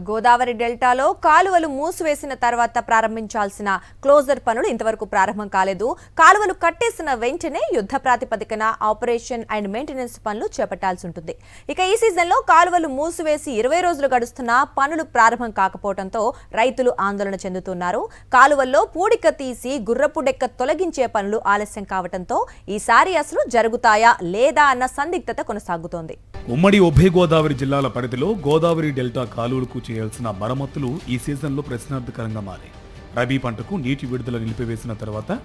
గోదావరి డెల్టాలో కాలువలు మూసివేసిన తర్వాత ప్రారంభించాల్సిన క్లోజర్ పనులు ఇంతవరకు ప్రారంభం కాలేదు. కాలువలు కట్టేసిన వెంటనే యుద్ధ ప్రాతిపదికన ఆపరేషన్ అండ్ మెయింటెనెన్స్ పనులు చేపట్టాల్సి ఉంటుంది. ఇక ఈ సీజన్లో కాలువలు మూసివేసి 20 రోజులు గడుస్తున్నా పనులు ప్రారంభం కాకపోవడంతో రైతులు ఆందోళన చెందుతున్నారు. కాలువల్లో పూడిక తీసి గుర్రపు డెక్క తొలగించే పనులు ఆలస్యం కావడంతో ఈసారి అసలు జరుగుతాయా లేదా అన్న సందిగ్ధత కొనసాగుతోంది. ఉమ్మడి ఉభయ గోదావరి జిల్లాల పరిధిలో గోదావరి డెల్టా కాలువలకు చేయాల్సిన మరమ్మతులు ఈ సీజన్లో ప్రశ్నార్థకరంగా మారాయి. రబీ పంటకు నీటి విడుదల నిలిపివేసిన తర్వాత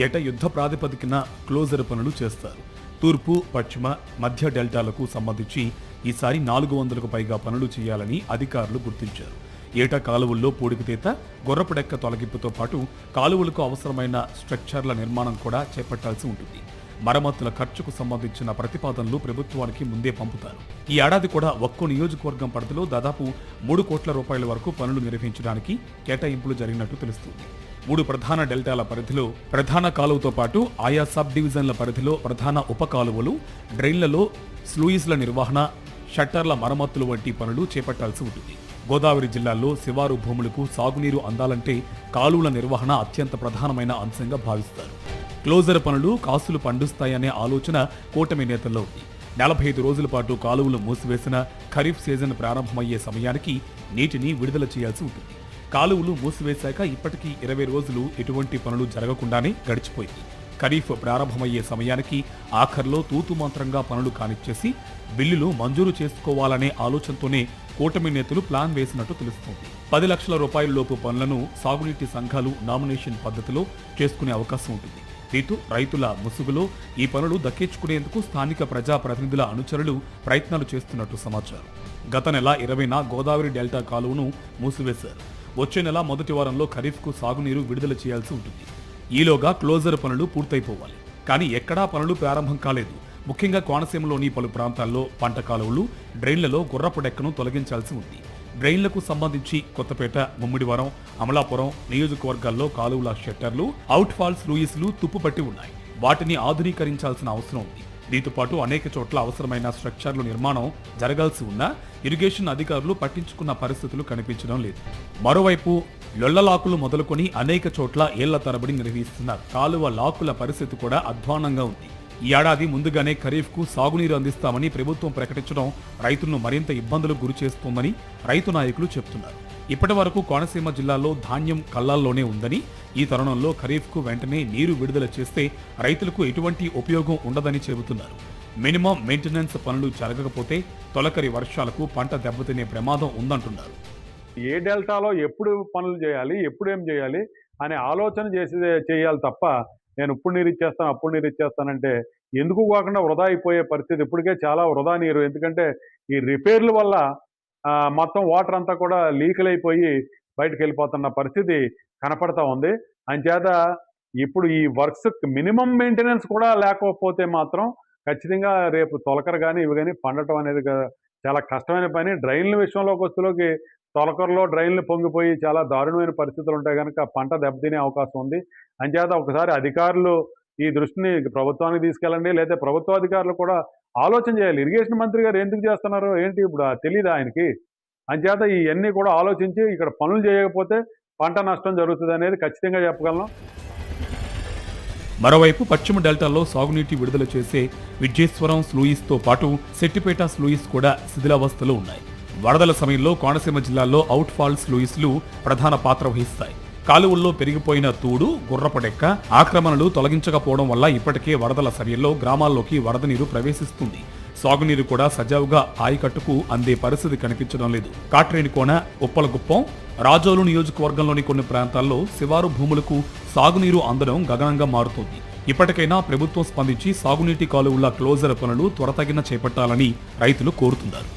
ఏటా యుద్ధ ప్రాతిపదికన క్లోజర్ పనులు చేస్తారు. తూర్పు, పశ్చిమ, మధ్య డెల్టాలకు సంబంధించి ఈసారి 400కు పైగా పనులు చేయాలని అధికారులు గుర్తించారు. ఏటా కాలువల్లో పూడికతీత, గుర్రపు డెక్క తొలగింపుతో పాటు కాలువలకు అవసరమైన స్ట్రక్చర్ల నిర్మాణం కూడా చేపట్టాల్సి ఉంటుంది. మరమ్మతుల ఖర్చుకు సంబంధించిన ప్రతిపాదనలు ప్రభుత్వానికి ముందే పంపుతారు. ఈ ఏడాది కూడా ఒక్కో నియోజకవర్గం పరిధిలో దాదాపు 3 కోట్ల రూపాయల వరకు పనులు నిర్వహించడానికి కేటాయింపులు జరిగినట్టు తెలుస్తుంది. 3 ప్రధాన డెల్టాల పరిధిలో ప్రధాన కాలువతో పాటు ఆయా సబ్ డివిజన్ల పరిధిలో ప్రధాన ఉప కాలువలు, డ్రైన్లలో స్లూయిస్ల నిర్వహణ, షట్టర్ల మరమ్మతులు వంటి పనులు చేపట్టాల్సి ఉంటుంది. గోదావరి జిల్లాల్లో శివారు భూములకు సాగునీరు అందాలంటే కాలువల నిర్వహణ అత్యంత ప్రధానమైన అంశంగా భావిస్తారు. క్లోజర్ పనులు కాసులు పండుస్తాయనే ఆలోచన కూటమి నేతల్లో ఉంది. 45 రోజుల పాటు కాలువలు మూసివేసిన ఖరీఫ్ సీజన్ ప్రారంభమయ్యే సమయానికి నీటిని విడుదల చేయాల్సి ఉంటుంది. కాలువలు మూసివేశాక ఇప్పటికీ 20 రోజులు ఎటువంటి పనులు జరగకుండానే గడిచిపోయింది. ఖరీఫ్ ప్రారంభమయ్యే సమయానికి ఆఖర్లో తూతు మంత్రంగా పనులు కానిచ్చేసి బిల్లులు మంజూరు చేసుకోవాలనే ఆలోచనతోనే కూటమి నేతలు ప్లాన్ వేసినట్టు తెలుస్తోంది. 10 లక్షల రూపాయల లోపు పనులను సాగునీటి సంఘాలు నామినేషన్ పద్ధతిలో చేసుకునే అవకాశం ఉంటుంది. దీంతో రైతుల ముసుగులో ఈ పనులు దక్కించుకునేందుకు స్థానిక ప్రజాప్రతినిధుల అనుచరులు ప్రయత్నాలు చేస్తున్నట్టు సమాచారం. గత నెల 20న గోదావరి డెల్టా కాలువను మూసివేశారు. వచ్చే నెల మొదటి వారంలో ఖరీఫ్కు సాగునీరు విడుదల చేయాల్సి ఉంటుంది. ఈలోగా క్లోజర్ పనులు పూర్తయిపోవాలి. కానీ ఎక్కడా పనులు ప్రారంభం కాలేదు. ముఖ్యంగా కోనసీమలోని పలు ప్రాంతాల్లో పంట కాలువలు, డ్రైన్లలో గుర్రపు డెక్కను తొలగించాల్సి ఉంది. డ్రైన్లకు సంబంధించి కొత్తపేట, ముమ్మిడివరం, అమలాపురం నియోజకవర్గాల్లో కాలువల షట్టర్లు, అవుట్ ఫాల్స్ లూయిస్లు తుప్పుపట్టి ఉన్నాయి. వాటిని ఆధునీకరించాల్సిన అవసరం ఉంది. దీంతో పాటు అనేక చోట్ల అవసరమైన స్ట్రక్చర్లు నిర్మాణం జరగాల్సి ఉన్నా ఇరిగేషన్ అధికారులు పట్టించుకున్న పరిస్థితులు కనిపించడం లేదు. మరోవైపు లొళ్ల లాకులు మొదలుకొని అనేక చోట్ల ఏళ్ల తరబడి నిర్వహిస్తున్న కాలువ లాకుల పరిస్థితి కూడా అధ్వానంగా ఉంది. ఈ ఏడాది ముందుగానే ఖరీఫ్కు సాగునీరు అందిస్తామని ప్రభుత్వం ప్రకటించడం రైతులను మరింత ఇబ్బందులకు గురి చేస్తోందని రైతు నాయకులు చెబుతున్నారు. ఇప్పటి వరకు కోనసీమ జిల్లాలో ధాన్యం కళ్ళాల్లోనే ఉందని, ఈ తరుణంలో ఖరీఫ్కు వెంటనే నీరు విడుదల చేస్తే రైతులకు ఎటువంటి ఉపయోగం ఉండదని చెబుతున్నారు. మినిమం మెయింటెనెన్స్ పనులు జరగకపోతే తొలకరి వర్షాలకు పంట దెబ్బతినే ప్రమాదం ఉందంటున్నారు. ఏ డెల్టాలో ఎప్పుడు పనులు చేయాలి, ఎప్పుడు ఏం చేయాలి అనే ఆలోచన చేయాలి తప్ప నేను ఇప్పుడు నీరు ఇచ్చేస్తాను, అప్పుడు నీరు ఇచ్చేస్తానంటే ఎందుకు కాకుండా వృధా అయిపోయే పరిస్థితి. ఇప్పటికే చాలా వృధా నీరు. ఎందుకంటే ఈ రిపేర్ల వల్ల మొత్తం వాటర్ అంతా కూడా లీకులు అయిపోయి బయటకు వెళ్ళిపోతున్న పరిస్థితి కనపడతా ఉంది. అంచేత ఇప్పుడు ఈ వర్క్స్ మినిమం మెయింటెనెన్స్ కూడా లేకపోతే మాత్రం ఖచ్చితంగా రేపు తొలకర కానీ ఇవి కానీ పండటం అనేది చాలా కష్టమైన పని. డ్రైన్ల విషయంలోకి వస్తులోకి తొలకరలో డ్రైన్లు పొంగిపోయి చాలా దారుణమైన పరిస్థితులు ఉంటాయి కనుక పంట దెబ్బతినే అవకాశం ఉంది. అంచేత ఒకసారి అధికారులు ఈ దృష్టిని ప్రభుత్వానికి తీసుకెళ్ళండి, లేదా ప్రభుత్వ అధికారులు కూడా ఆలోచన చేయాలి. ఇరిగేషన్ మంత్రి గారు ఎందుకు చేస్తున్నారు ఏంటి ఇప్పుడు తెలియదు ఆయనకి. అంచేత ఇవన్నీ కూడా ఆలోచించి ఇక్కడ పనులు చేయకపోతే పంట నష్టం జరుగుతుంది అనేది ఖచ్చితంగా చెప్పగలను. మరోవైపు పశ్చిమ డెల్టాలో సాగునీటి విడుదల చేసే విజేశ్వరం స్లూయిస్తో పాటు సెట్టిపేట స్లూయిస్ కూడా శిథిలావస్థలో ఉన్నాయి. వరదల సమయంలో కోనసీమ జిల్లాలో అవుట్ ఫాల్స్ లూయిస్లు ప్రధాన పాత్ర వహిస్తాయి. కాలువల్లో పెరిగిపోయిన తూడు, గుర్రపు డెక్క ఆక్రమణలు తొలగించకపోవడం వల్ల ఇప్పటికే వరదల సమయంలో గ్రామాల్లోకి వరద నీరు ప్రవేశిస్తుంది. సాగునీరు కూడా సజావుగా ఆయకట్టుకు అందే పరిస్థితి కనిపించడం లేదు. కాట్రేనికోన, ఉప్పలగుప్పం, రాజోలు నియోజకవర్గంలోని కొన్ని ప్రాంతాల్లో శివారు భూములకు సాగునీరు అందడం గగనంగా మారుతోంది. ఇప్పటికైనా ప్రభుత్వం స్పందించి సాగునీటి కాలువల క్లోజర్ పనులు త్వరతగిన చేపట్టాలని రైతులు కోరుతున్నారు.